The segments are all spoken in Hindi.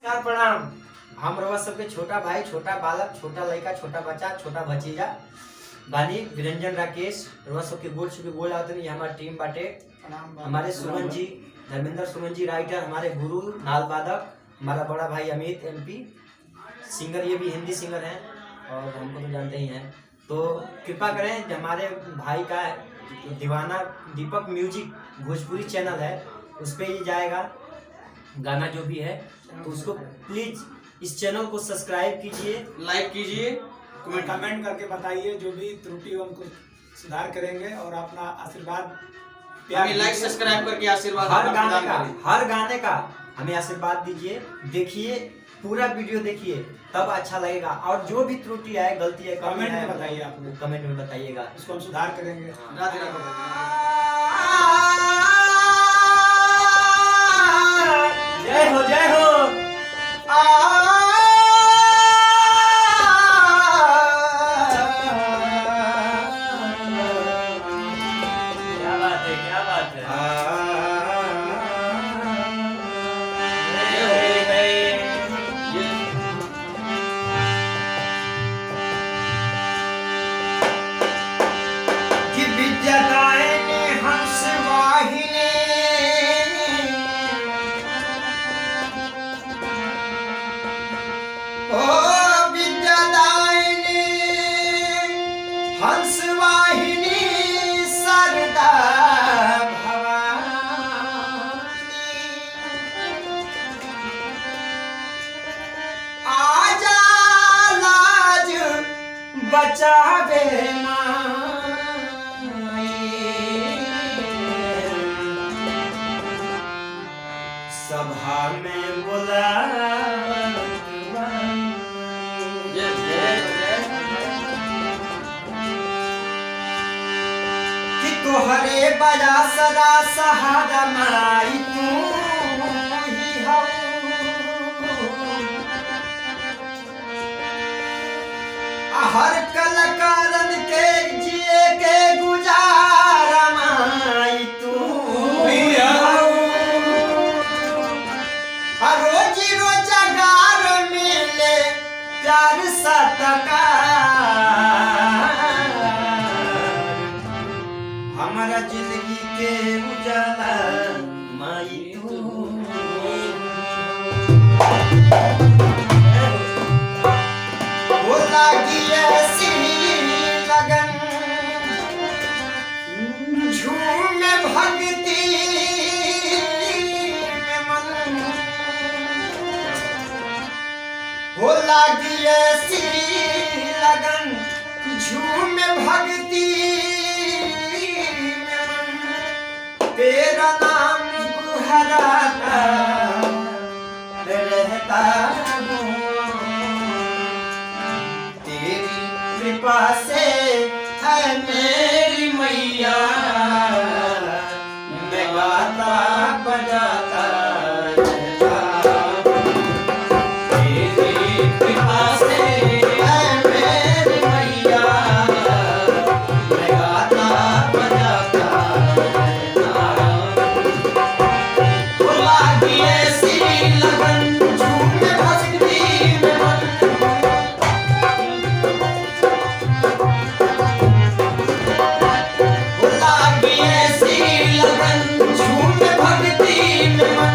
नमस्कार प्रणाम। हम रउआ सबके छोटा भाई, छोटा बालक, छोटा लड़का, छोटा बच्चा, छोटा भतीजा बानी विरंजन राकेश। रउआ सबके गोल छुके बोल आवत नहीं। हमारी टीम बाटे हमारे सुमन जी, धर्मेंद्र सुमन जी राइटर, हमारे गुरु नाल वादक, हमारा बड़ा भाई अमित एमपी सिंगर, ये भी हिंदी सिंगर हैं और हमको तो जानते ही हैं। तो कृपा करें, हमारे भाई का दीवाना दीपक म्यूजिक भोजपुरी चैनल है, उस पर ही जाएगा गाना जो भी है, तो उसको प्लीज इस चैनल को सब्सक्राइब कीजिए, लाइक कीजिए, कमेंट करके बताइए। जो भी त्रुटि हो उनको सुधार करेंगे और अपना आशीर्वाद लाइक सब्सक्राइब करके आशीर्वाद हर गाने का हमें आशीर्वाद दीजिए। देखिए, पूरा वीडियो देखिए, तब अच्छा लगेगा। और जो भी त्रुटि है, गलती है, कमेंट में बताइए, आप लोग कमेंट में बताइएगा, इसको हम सुधार करेंगे। राधे राधे। जय हो, जय हो। क्या बात है, क्या बात है। कि विद्या दायिनी हंस वाहिनी, ओ विद्या दायिनी हंस वाहिनी सरदा भवानी, आजा लाज बचावे सभा में बोला कि तोहरे बजा सदा सहारा माई तू ही हो। हर कलाकारन के जिए के गुजारा माई तू ही हो। रोजी रोजगार मिले प्यार सत्कार, हमारा जिंदगी के उजाला माई तू। वो लागी ऐसी लगन झूमे भक्ति में मन, हो लागी ऐसी लगन झूमे भक्ति में मन, तेरा नाम गुहराता रहता हूँ, तेरी कृपा से है मेरी मैया, मैं गाता बजाता झूम भक्ति में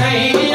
नहीं